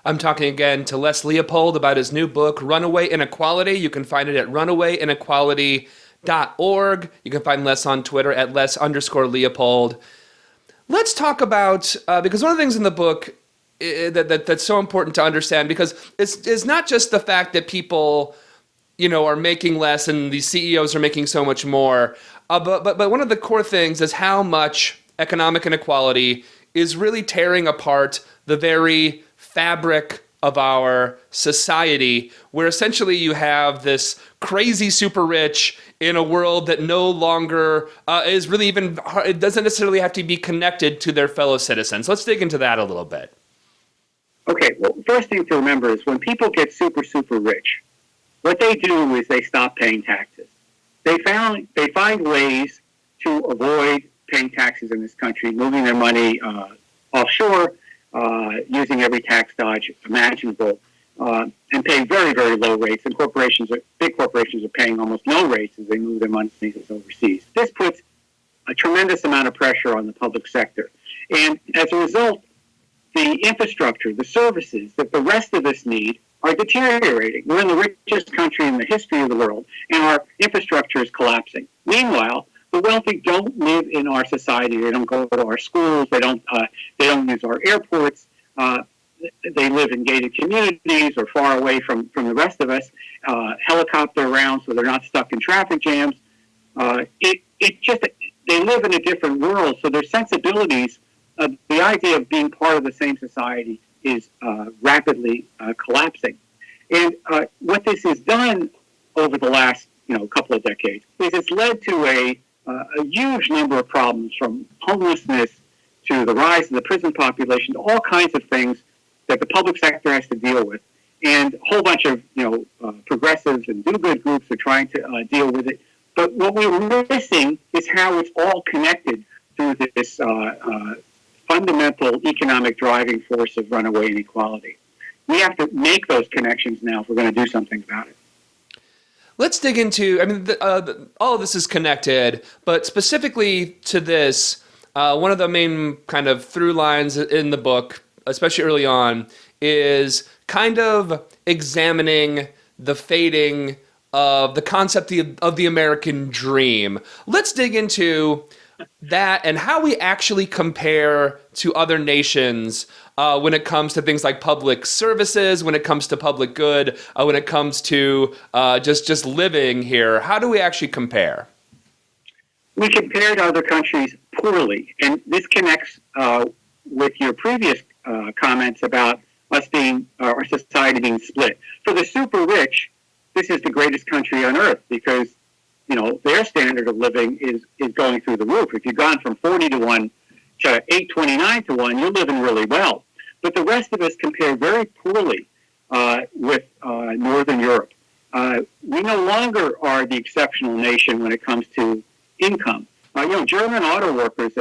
I'm talking again to Les Leopold about his new book, Runaway Inequality. You can find it at runawayinequality.org. You can find Les on Twitter at Les_Leopold. Let's talk about, because one of the things in the book that's so important to understand, because it's not just the fact that people, are making less and these CEOs are making so much more, but one of the core things is how much economic inequality is really tearing apart the very fabric of our society, where essentially you have this crazy super rich in a world that no longer is really even, it doesn't necessarily have to be connected to their fellow citizens. Let's dig into that a little bit. Okay, well, first thing to remember is when people get super, super rich, what they do is they stop paying taxes. They find ways to avoid paying taxes in this country, moving their money offshore, using every tax dodge imaginable, and paying very, very low rates. And big corporations are paying almost no rates as they move their money overseas. This puts a tremendous amount of pressure on the public sector. And as a result, the infrastructure, the services that the rest of us need are deteriorating. We're in the richest country in the history of the world, and our infrastructure is collapsing. Meanwhile, the wealthy don't live in our society. They don't go to our schools. They don't use our airports. They live in gated communities or far away from the rest of us. Helicopter around so they're not stuck in traffic jams. They live in a different world. So their sensibilities, the idea of being part of the same society, is rapidly collapsing. And what this has done over the last couple of decades is it's led to a huge number of problems, from homelessness to the rise of the prison population to all kinds of things that the public sector has to deal with. And a whole bunch of progressives and do-good groups are trying to deal with it. But what we're missing is how it's all connected through this fundamental economic driving force of runaway inequality. We have to make those connections now if we're going to do something about it. Let's dig into, all of this is connected, but specifically to this, one of the main kind of through lines in the book, especially early on, is kind of examining the fading of the concept of the American dream. Let's dig into that and how we actually compare to other nations when it comes to things like public services, when it comes to public good, when it comes to just living here. How do we actually compare? We compare to other countries poorly, and this connects with your previous comments about us being, our society being split. For the super rich, this is the greatest country on earth because their standard of living is going through the roof. If you've gone from 40 to 1 to 829 to 1, you're living really well. But the rest of us compare very poorly with Northern Europe. We no longer are the exceptional nation when it comes to income. German auto workers,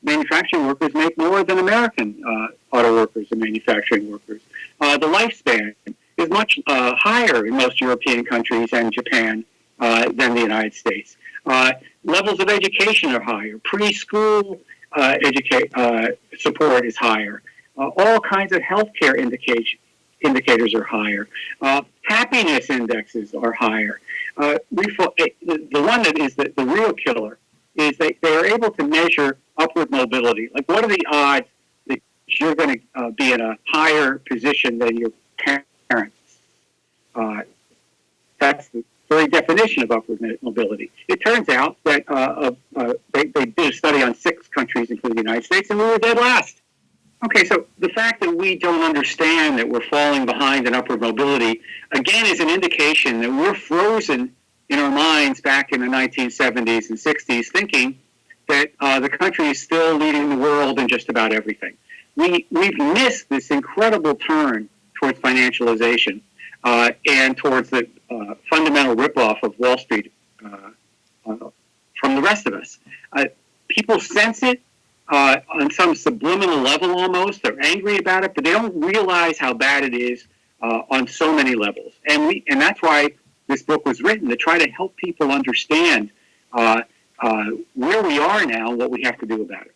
manufacturing workers make more than American auto workers and manufacturing workers. The lifespan is much higher in most European countries and Japan than the United States. Levels of education are higher. Preschool support is higher. All kinds of healthcare indicators are higher. Happiness indexes are higher. The one that is the real killer is they are able to measure upward mobility. Like, what are the odds that you're going to be in a higher position than your parents? That's the very definition of upward mobility. It turns out that they did a study on 6 countries, including the United States, and we were dead last. Okay, so the fact that we don't understand that we're falling behind in upward mobility, again, is an indication that we're frozen in our minds back in the 1970s and 60s, thinking that the country is still leading the world in just about everything. We've missed this incredible turn towards financialization and towards the fundamental ripoff of Wall Street from the rest of us. People sense it on some subliminal level almost. They're angry about it, but they don't realize how bad it is on so many levels. And that's why this book was written, to try to help people understand where we are now and what we have to do about it.